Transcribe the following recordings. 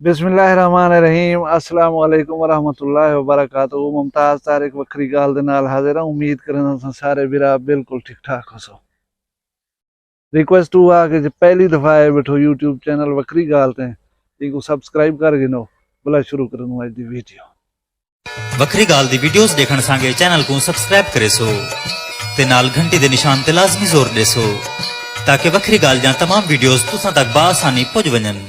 बिस्मिल्लाहिर्रहमानिर्रहीम अस्सलाम वालेकुम वरहमतुल्लाहि वबरकातुहू। मुमताज तारिक वक्री गाल दे नाल हाजिर हूं। उम्मीद करना सारे बिरा बिल्कुल ठीक ठाक हो सो। रिक्वेस्ट हुआ कि पहली दफा आए बैठो यूट्यूब चैनल वक्री गाल ते इनको सब्सक्राइब कर गिनो। भला शुरू करूँ आज दी वीडियो। वक्री गाल दी वीडियोस देखण सांगे चैनल को सब्सक्राइब करे सो ते नाल घंटी दे निशान ते लाजमी जोर दे सो ताकि वक्री गाल जा तमाम वीडियोस तुसां तक बासानी पहुंच वजन।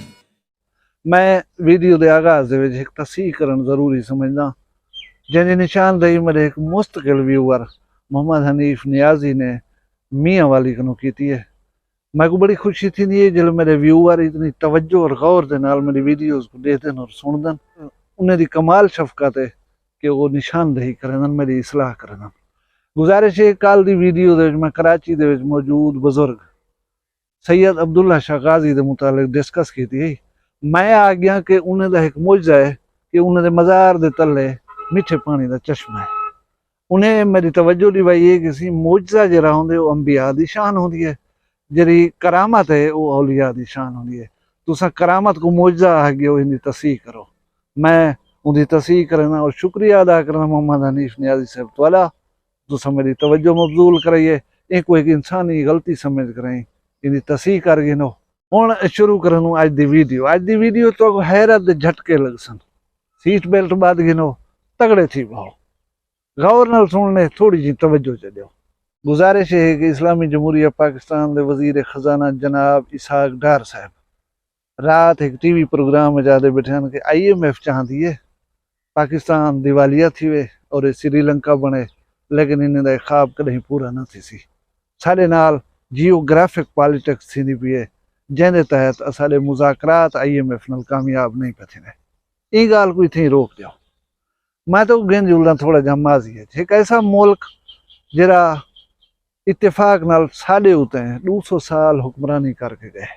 मैं वीडियो के आगाज दे विच एक तस्हीह करन जरूरी समझदा जिहदी निशानदेही मेरे एक मुस्तकिल व्यूअर मोहम्मद हनीफ नियाजी ने मियाँ वाली कनो कीती है। मैं को बड़ी खुशी थी है जब मेरे व्यूअर इतनी तवज्जो और गौर के नाल मेरी वीडियोस को देखते और सुनदन। उन्हें दी कमाल शफकत है कि वो निशानदेही करन मेरी इसलाह करन। गुजारिश है कल दी वीडियो दे मैं कराची दे मौजूद बुजुर्ग सैयद अब्दुल्ला शाह गाजी दे मुतालिक डिस्कस की थी। मैं आ गया कि उन्हें दा एक मुजजा है कि उन्हें मज़ार दे तले मीठे पानी का चश्मा है। उन्हें मेरी तवज्जो दिवाई है कि मुजजा जरा होंदे वो अंबिया दी शान होंदी है, जरी करामत है वो औलिया दी शान होंदी है। तुसा करामत को मुजजा आ गए हो इनकी तस्हीह करो। मैं उनकी तस्हीह करना और शुक्रिया अदा करना मोहम्मद हनीफ नियाजी साहब वाला तुसा मेरी तवज्जो मबजूल कराइए। एक कोई इंसानी गलती समझ करें इनकी तस्हीह कर गिनो। हुण शुरू करनू आज दी वीडियो। आज दी वीडियो तो हैरत दे झटके लग सन। सीट बेल्ट बांध गिनो तगड़े थी भाओ गौर नाल सुनने थोड़ी जी तवज्जो च दियो। गुजारिश है कि इस्लामी जमहूरिया पाकिस्तान दे वजीर खजाना जनाब इसहाक डार साहब रात एक टीवी प्रोग्राम में जाते बैठे कि IMF चाहती है पाकिस्तान दिवालिया थी वे और श्रीलंका बने, लेकिन इन्हें ख्वाब कहीं पूरा न थी सी। साढ़े नाल जियोग्राफिक पॉलिटिक्स थी पी है जैसे तहत असाले मुज़ाकरात IMF नाल कामयाब नहीं पे थिने। ई गाल को इथे रोक दियो। मैं तो गेंद जुलना थोड़ा जा माजी है एक ऐसा मुल्क जरा इत्तेफाक नाल साढ़े उते 200 साल हुक्मरानी करके गए।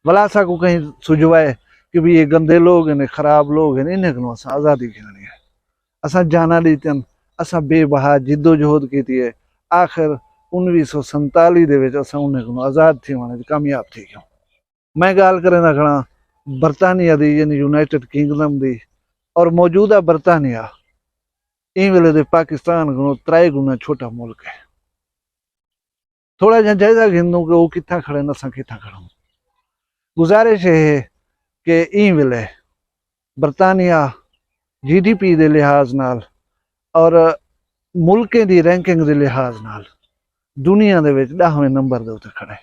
वलासा को कहीं सुझवाए कि भी ये गंदे लोग हैं, खराब लोग हैं, इन्हें को असा आज़ादी गिननी है। असा जाना लीतन असा बेबहा जिद्दोजहद की है। आखिर 1947 दे विच असां उन्हें को आज़ाद थी वने कामयाब थी क्यों। मैं गाल करना खड़ा बरतानिया दी यानी यूनाइटेड किंगडम दी और मौजूदा बरतानिया इन वेले दे पाकिस्तान को 3 गुना छोटा मुल्क है। थोड़ा जा जायजा गिनूं कि वो कितना खड़े न असां कितना खड़ा। गुजारिश है कि इन वेले बरतानिया GDP दे लिहाज नाल और मुल्कें दी रैंकिंग दे लिहाज नाल दुनिया दे विच 10वें नंबर दे उत्ते खड़े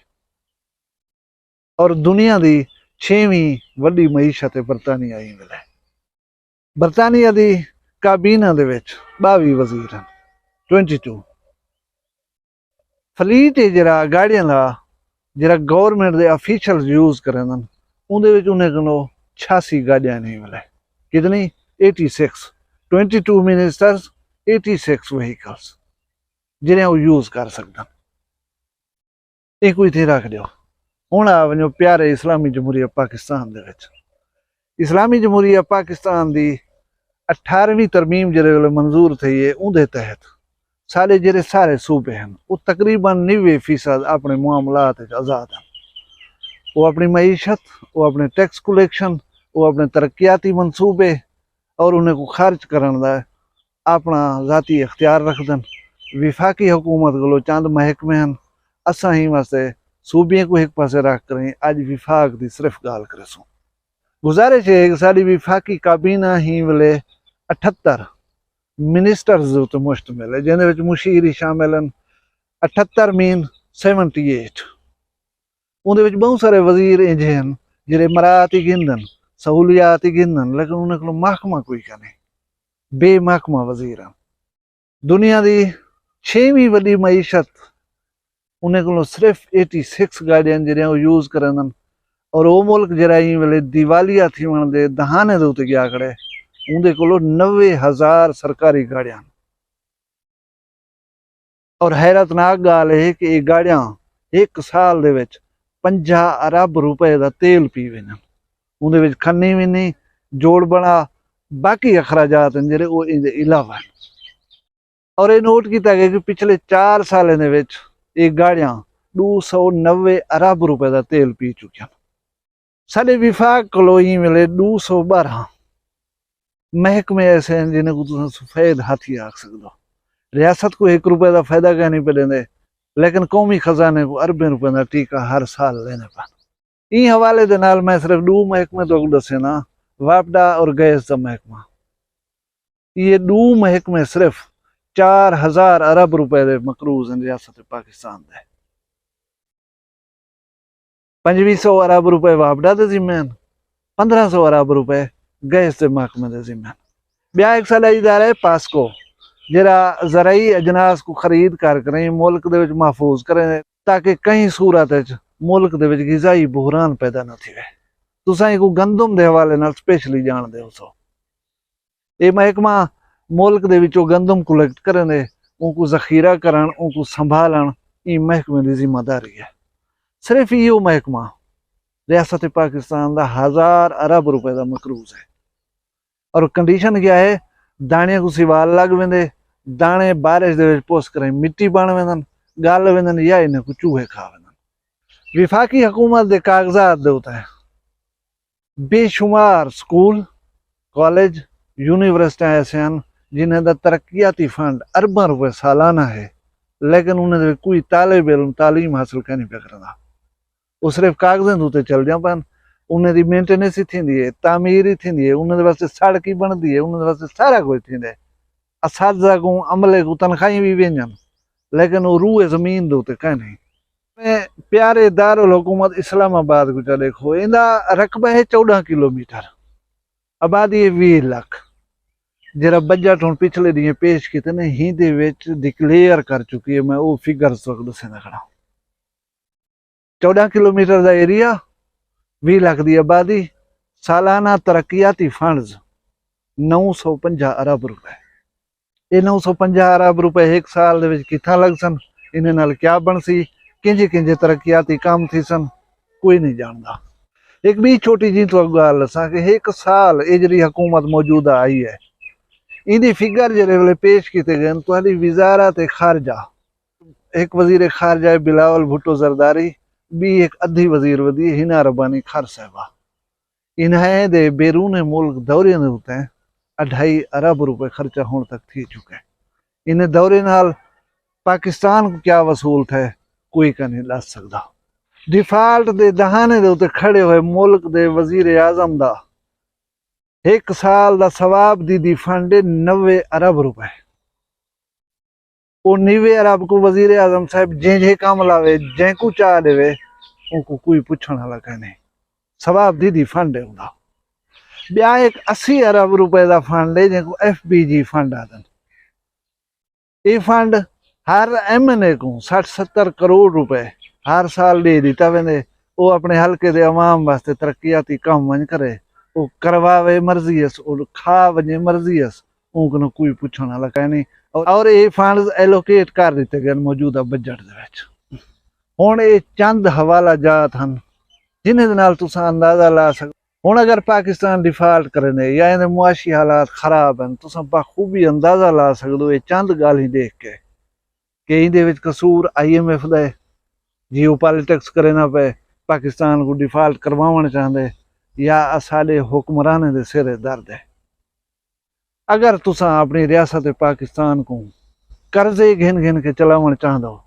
और दुनिया दी 6वीं वड्डी मईशत है बरतानिया। ही मिले बरतानिया दी काबीना दे विच 22 वजीर हैं 22। फलीट है जरा गाड़ियां दा जरा गवर्नमेंट दे ऑफिशियल यूज करन उनदे विच उन्हें को 86 गाड़ियां नहीं मिले। कितनी 86 22 मिनिस्टर्स 86 व्हीकल्स जिन्हें वो यूज कर सकता। एक इतने रख दियो। हुण आ वञो प्यारे इस्लामी जमहूरिया पाकिस्तान दे विच। इस्लामी जमहूरिया पाकिस्तान दी 18वीं तरमीम जिहड़े वेले मंजूर थी है उहदे तहत सारे जिहड़े सारे सूबे हैं वो तकरीबन 90% अपने मामलात आज़ाद हैं। वो अपनी मईशत, वो अपने टैक्स कलैक्शन, वो अपने तरक्याती मनसूबे और उन्हें को खर्च करने का अपना ज़ाती इख्तियार रखदन। विफाकी हुकूमत को चंद महकमे हैं असा ही वास्ते सूबियों को एक पासे रख करें आज विफाक की सिर्फ गाल करे सो। गुजारिश है कि साड़ी विफाकी काबीना ही वेले 78 मिनिस्टर्स उत्ते मुश्तमिल है जिन्हें विच मुशीर ही शामिल हैं। 78 मीन 78 उनदे विच बहुत सारे वजीर इंज हैं जिहड़े मरात ही गिनदन सहूलियात ही गिनदन, लेकिन उन्हें को महकमा कोई कने बेमहकमा वजीर हैं। दुनिया की 6वीं वड्डी मईशत उन्हें को सिर्फ 86 गाड़ियां जो यूज करन और वो मुल्क जरा वेले दिवालिया थी वन दे दहाने दे उत्ते गया खड़े उनके को 90,000 सरकारी गाड़ियां। और हैरतनाक गाल है कि ये गाड़ियां एक साल दे विच 50 अरब रुपए का तेल पी वेन। उनदे विच खन्नी भी नहीं जोड़ बना बाकी अखराजात हैं जेह्ड़े वो इहदे इलावा हैं। और ये नोट किया गया कि पिछले 4 साल ये गाड़ियां 290 अरब रुपए का तेल पी चुकी हैं। साडे विफाक को ही मिले 212 महकमे ऐसे हैं जिन्हें को तुम सफेद हाथी आख सकते। रियासत को 1 रुपए का फायदा क्या नहीं पे देंदे, लेकिन कौमी खजाने को अरबे रुपए का टीका हर साल लेने पा। इन हवाले दे नाल मैं सिर्फ 2 महकमे तो दसे ना, वापडा और गैस का महकमा, ये 2 महकमे सिर्फ 4000 अरब रुपए दे मकरूज हैं रियासत पाकिस्तान दे। 2500 अरब रुपए वापडा दे जिम्मे, 1500 अरब रुपए गैस के महकमे दे जिम्मे। ब्या एक साल इदारा है पासको, जरा ज़राई अजनास को खरीद कर करें मुल्क दे विच महफूज करें, ताकि कहीं सूरत मुल्क दे विच गिजाई बहरान पैदा न थे। तुसां को गंदम दे हवाले नाल स्पेशली जान दे सो, ये महकमा मुल्क दे विचों गंदम कलेक्ट करें दे, उनको जखीरा करन, उनको संभालन, ये महकमे की जिम्मेदारी है। सिर्फ यो महकमा रियासत पाकिस्तान का 1000 अरब रुपए का मकरूज है। और कंडीशन क्या है, दाने को सिवाल लग वेंदे, दाने बारिश दे विच पोस करें मिट्टी बन वेंदन, गल वेंदन या इन्हें को चूहे खा वेंदन। विफाकी हुकूमत के कागजात दे होता है बेशुमार स्कूल, कॉलेज, यूनिवर्सिटियां ऐसे हैं जिन्हें दा तरक्याती फंड अरबों रुपए सालाना है, लेकिन उन्हें कोई तालिब इल्म तालीम हासिल नहीं पे करता। वो सिर्फ कागज़न उत्ते चल जा पान, उन्हें दी मेंटेनेंस ही थींदी है, तामीर ही थींदी है, उन्हें वास्ते सड़क ही बनदी है, उन्हें वास्ते सारा कुछ थींदा है। असातिज़ा को अमले को तनख्वाही भी वेंजन, लेकिन वो रूए ज़मीन दे उत्ते कहीं नहीं। मैं प्यारे दारुल हुकूमत इस्लामाबाद को देखो, इंदा रकबा है 14 किलोमीटर, आबादी है 20 लाख। जरा बजट हुण पिछले दिए पेश किते ने ही दे विच डिक्लेयर कर चुकी है, मैं वो फिगर तक दसना खड़ा। 14 किलोमीटर का एरिया, 20 लाख की आबादी, सालाना तरक्याती फंड्स 950 अरब रुपए। ये 950 अरब रुपए एक साल दे विच किथा लग सन, इन्हें नाल क्या बन सी, किंजे किंजे तरक्याती काम थी सन, कोई नहीं जानता। एक भी छोटी जी तो गल दसा कि एक साल ये जी हुकूमत मौजूदा आई है, इन्दी फिगर जेरे वेले पेश किए गए तुहाडी वजारत खारजा, एक वजीर खारजा बिलावल भुट्टो जरदारी, भी एक अद्धी वजीर वदी हिना रबानी खार साहबा। इन्हें दे बैरून मुल्क दौरे ने होते हैं 2.5 अरब रुपए खर्चा होने तक थी चुके हैं। इन्हें दौरे नाल पाकिस्तान को क्या वसूलत है कोई का नहीं दस सकता। डिफाल्ट दे दहाने दे उत्ते खड़े हुए मुल्क दे वजीर आजम दा एक साल का सवाब दी फंड 90 अरब रुपए। वो 90 अरब को वजीर आजम साहब जे काम लावे, जे को चाह देवे, उनको कोई पूछने वाला कह नहीं। सवाब दी फंड है उनका। ब्या एक 80 अरब रुपए का फंड है जिनको FBG फंड आदन। ये फंड हर MNA को 60-70 करोड़ रुपए हर साल दे दिता वेंदे। वो अपने हल्के दे अवाम वास्ते तरक्याती काम वंज करे, वो करवावे मर्जीयस, वो खा वजे मर्जीयस, उनको कोई पूछने वाला कह नहीं। और ये फंड एलोकेट कर दिते गए मौजूदा बजट दे विच। हुण ये चंद हवाला जात हैं जिन्हें नाल तुसां अंदाजा ला सकते। हुण अगर पाकिस्तान डिफाल्ट करे या इन्हें मुआशी हालात खराब हैं, तुसां बखूबी अंदाजा ला सकते हो ये चंद गल ही देख के कि इहदे विच कसूर IMF दा है, जियो पॉलिटिक्स करे ना पे पाकिस्तान को डिफाल्ट करवावण चाहते, या साडे हुक्मराने दे सिरे दर्द है। अगर तुसां अपनी रियासत पाकिस्तान को कर्जे घिन घिन के चलावण चाहते हो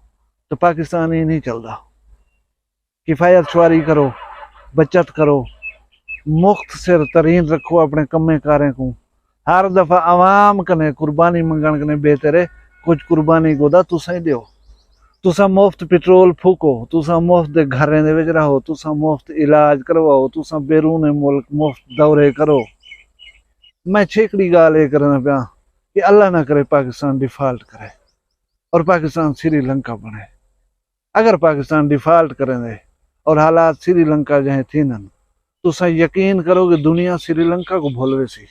तो पाकिस्तान ही नहीं चलता। किफायत शुआरी करो, बचत करो, मुख्त सिर तरीन रखो अपने कम्मे कारें को। हर दफा आवाम कने कुर्बानी मंगण कने बेहतर है कुछ कुर्बानी गोदा तुसां ही दो। तुसां मुफ्त पेट्रोल फूको, तुसां मुफ्त दे घरें दे विच रहो, तुसां मुफ्त इलाज करवाओ, तुसां बैरून मुल्क मुफ्त दौरे करो। मैं छेकड़ी गाल ये करना पाया कि अल्लाह ना करे पाकिस्तान डिफाल्ट करे और पाकिस्तान श्रीलंका बने। अगर पाकिस्तान डिफाल्ट करें और हालात श्रीलंका जहाँ थी न, तुसां यकीन करो कि दुनिया श्रीलंका को भूलवे सी।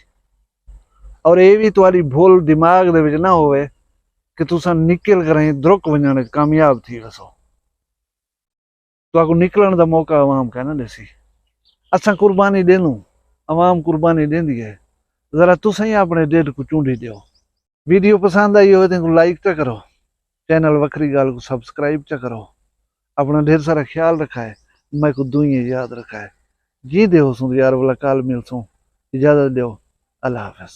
और ये भी तुम्हारी भूल दिमाग दे विच ना होवे कि तुसां निकल कर द्रुक वजण कामयाब थी वसो। तो निकलण का मौका अवाम का ना देसी। असां कुर्बानी देनू, अवाम कुर्बानी देंदी है, जरा तुसां ही अपने दिल को चूंडी दो। वीडियो पसंद आई हो तो लाइक च करो, चैनल वखरी गाल को सब्सक्राइब च करो। अपना ढेर सारा ख्याल रखा है, मैं को दुनिया याद रखा है। जी दो सुन यार वाला काल मिलसूं, इजाजत दो, अल्लाह हाफिज।